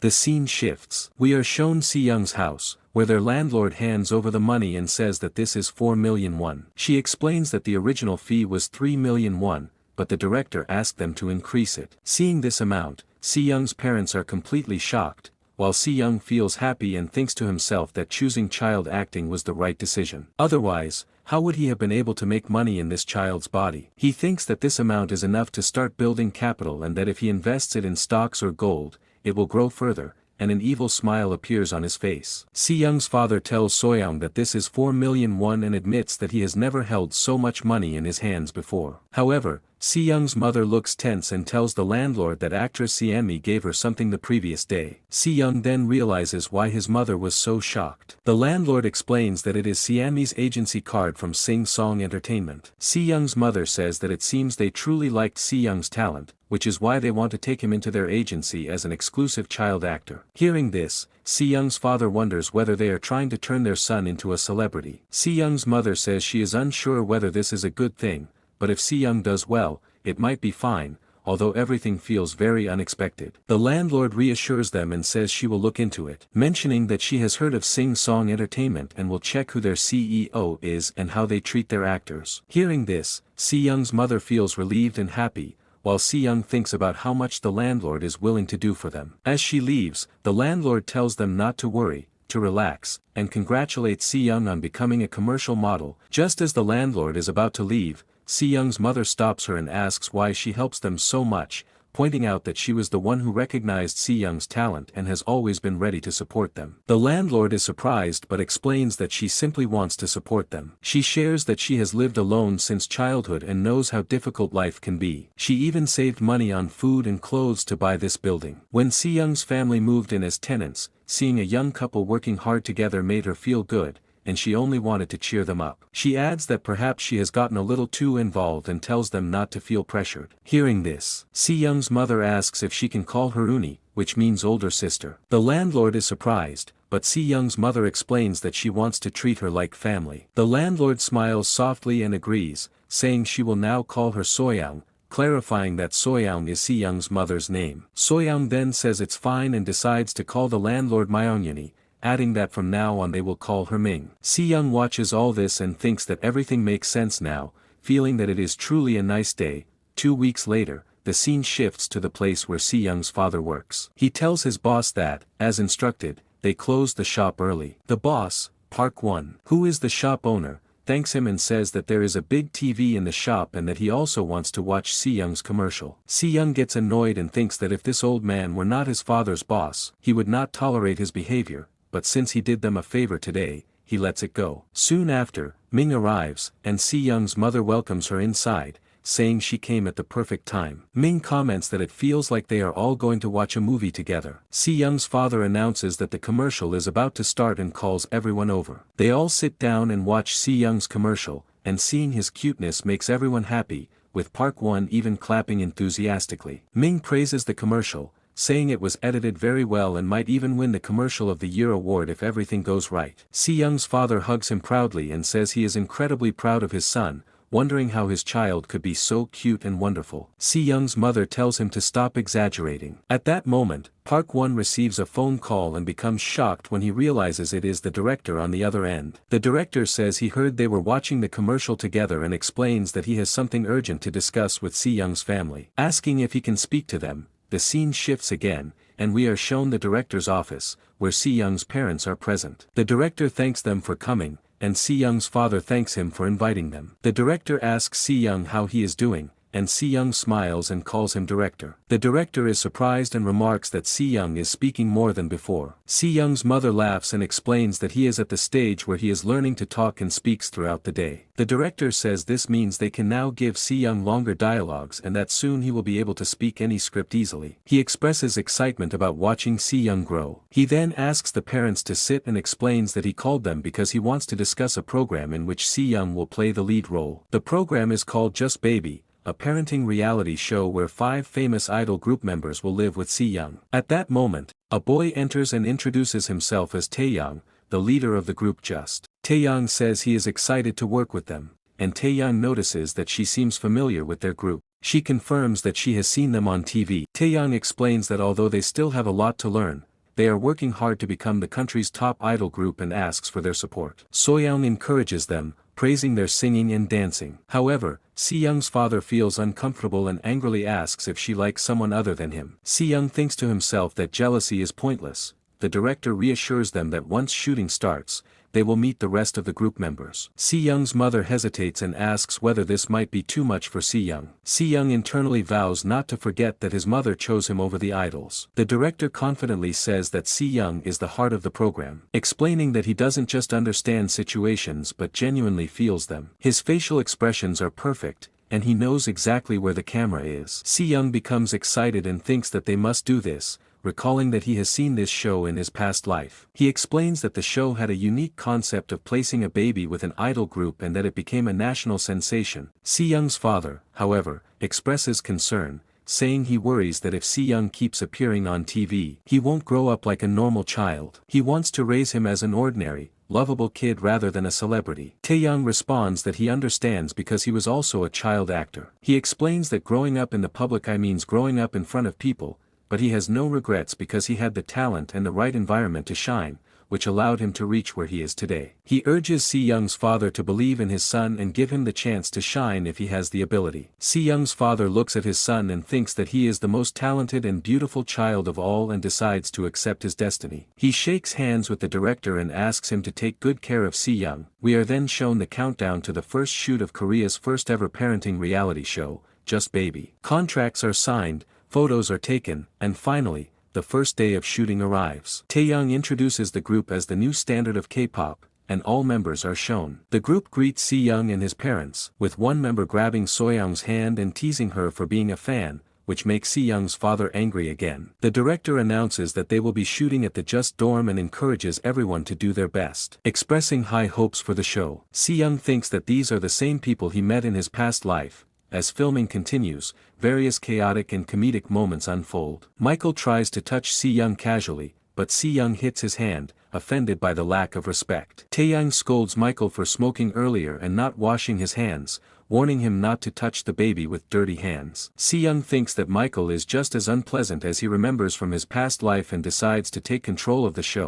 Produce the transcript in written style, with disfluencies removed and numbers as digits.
The scene shifts. We are shown Si-young's house, where their landlord hands over the money and says that this is 4 million won. She explains that the original fee was 3 million won, but the director asked them to increase it. Seeing this amount, Si-young's parents are completely shocked, while Si-young feels happy and thinks to himself that choosing child acting was the right decision. Otherwise, how would he have been able to make money in this child's body? He thinks that this amount is enough to start building capital and that if he invests it in stocks or gold, it will grow further, and an evil smile appears on his face. Si-young's father tells So-young that this is 4 million won and admits that he has never held so much money in his hands before. However, Si-young's mother looks tense and tells the landlord that actress Si-mi gave her something the previous day. Si-young then realizes why his mother was so shocked. The landlord explains that it is Si-mi's agency card from Sing Song Entertainment. Si-young's mother says that it seems they truly liked Si-young's talent, which is why they want to take him into their agency as an exclusive child actor. Hearing this, Si-young's father wonders whether they are trying to turn their son into a celebrity. Si-young's mother says she is unsure whether this is a good thing, but if Si-young does well, it might be fine, although everything feels very unexpected. The landlord reassures them and says she will look into it, mentioning that she has heard of Sing Song Entertainment and will check who their CEO is and how they treat their actors. Hearing this, Si-young's mother feels relieved and happy, while Si-young thinks about how much the landlord is willing to do for them. As she leaves, the landlord tells them not to worry, to relax, and congratulates Si-young on becoming a commercial model. Just as the landlord is about to leave, Si-young's mother stops her and asks why she helps them so much, pointing out that she was the one who recognized Si-young's talent and has always been ready to support them. The landlord is surprised but explains that she simply wants to support them. She shares that she has lived alone since childhood and knows how difficult life can be. She even saved money on food and clothes to buy this building. When Si-young's family moved in as tenants, seeing a young couple working hard together made her feel good, and she only wanted to cheer them up. She adds that perhaps she has gotten a little too involved and tells them not to feel pressured. Hearing this, Si-young's mother asks if she can call her Uni, which means older sister. The landlord is surprised, but Si-young's mother explains that she wants to treat her like family. The landlord smiles softly and agrees, saying she will now call her So-young, clarifying that So-young is Si-young's mother's name. So-young then says it's fine and decides to call the landlord Myung-uni, adding that from now on they will call her Ming. Si-young watches all this and thinks that everything makes sense now, feeling that it is truly a nice day. 2 weeks later, the scene shifts to the place where Si-young's father works. He tells his boss that, as instructed, they closed the shop early. The boss, Park Won, who is the shop owner, thanks him and says that there is a big TV in the shop and that he also wants to watch Si-young's commercial. Si-young gets annoyed and thinks that if this old man were not his father's boss, he would not tolerate his behavior, but since he did them a favor today, he lets it go. Soon after, Ming arrives, and Si-young's mother welcomes her inside, saying she came at the perfect time. Ming comments that it feels like they are all going to watch a movie together. Si-young's father announces that the commercial is about to start and calls everyone over. They all sit down and watch Si-young's commercial, and seeing his cuteness makes everyone happy, with Park Won even clapping enthusiastically. Ming praises the commercial, saying it was edited very well and might even win the Commercial of the Year award if everything goes right. Si-young's father hugs him proudly and says he is incredibly proud of his son, wondering how his child could be so cute and wonderful. Si-young's mother tells him to stop exaggerating. At that moment, Park Won receives a phone call and becomes shocked when he realizes it is the director on the other end. The director says he heard they were watching the commercial together and explains that he has something urgent to discuss with Si-young's family. Asking if he can speak to them, the scene shifts again, and we are shown the director's office, where Si-young's parents are present. The director thanks them for coming, and Si-young's father thanks him for inviting them. The director asks Si-young how he is doing, and Si-young smiles and calls him director. The director is surprised and remarks that Si-young is speaking more than before. Si-young's mother laughs and explains that he is at the stage where he is learning to talk and speaks throughout the day. The director says this means they can now give Si-young longer dialogues and that soon he will be able to speak any script easily. He expresses excitement about watching Si-young grow. He then asks the parents to sit and explains that he called them because he wants to discuss a program in which Si-young will play the lead role. The program is called Just Baby, a parenting reality show where 5 famous idol group members will live with Si-young. At that moment, a boy enters and introduces himself as Taeyang, the leader of the group Just. Taeyang says he is excited to work with them, and Taeyang notices that she seems familiar with their group. She confirms that she has seen them on TV. Taeyang explains that although they still have a lot to learn, they are working hard to become the country's top idol group and asks for their support. Soyoung encourages them, praising their singing and dancing. However, Seyoung's father feels uncomfortable and angrily asks if she likes someone other than him. Seyoung thinks to himself that jealousy is pointless. The director reassures them that once shooting starts, they will meet the rest of the group members. Seyoung's mother hesitates and asks whether this might be too much for Seyoung. Seyoung internally vows not to forget that his mother chose him over the idols. The director confidently says that Seyoung is the heart of the program, explaining that he doesn't just understand situations but genuinely feels them. His facial expressions are perfect, and he knows exactly where the camera is. Seyoung becomes excited and thinks that they must do this, recalling that he has seen this show in his past life. He explains that the show had a unique concept of placing a baby with an idol group and that it became a national sensation. Seyoung's father, however, expresses concern, saying he worries that if Seyoung keeps appearing on TV, he won't grow up like a normal child. He wants to raise him as an ordinary, lovable kid rather than a celebrity. Taeyang responds that he understands because he was also a child actor. He explains that growing up in the public eye means growing up in front of people, but he has no regrets because he had the talent and the right environment to shine, which allowed him to reach where he is today. He urges Seyoung's father to believe in his son and give him the chance to shine if he has the ability. Seyoung's father looks at his son and thinks that he is the most talented and beautiful child of all and decides to accept his destiny. He shakes hands with the director and asks him to take good care of Seyoung. We are then shown the countdown to the first shoot of Korea's first ever parenting reality show, Just Baby. Contracts are signed, photos are taken, and finally, the first day of shooting arrives. Taeyang introduces the group as the new standard of K-pop, and all members are shown. The group greets Seyoung and his parents, with one member grabbing Soyoung's hand and teasing her for being a fan, which makes Seyoung's father angry again. The director announces that they will be shooting at the Just dorm and encourages everyone to do their best. Expressing high hopes for the show, Seyoung thinks that these are the same people he met in his past life. As filming continues, various chaotic and comedic moments unfold. Michael tries to touch Seyoung casually, but Seyoung hits his hand, offended by the lack of respect. Taeyang scolds Michael for smoking earlier and not washing his hands, warning him not to touch the baby with dirty hands. Seyoung thinks that Michael is just as unpleasant as he remembers from his past life and decides to take control of the show.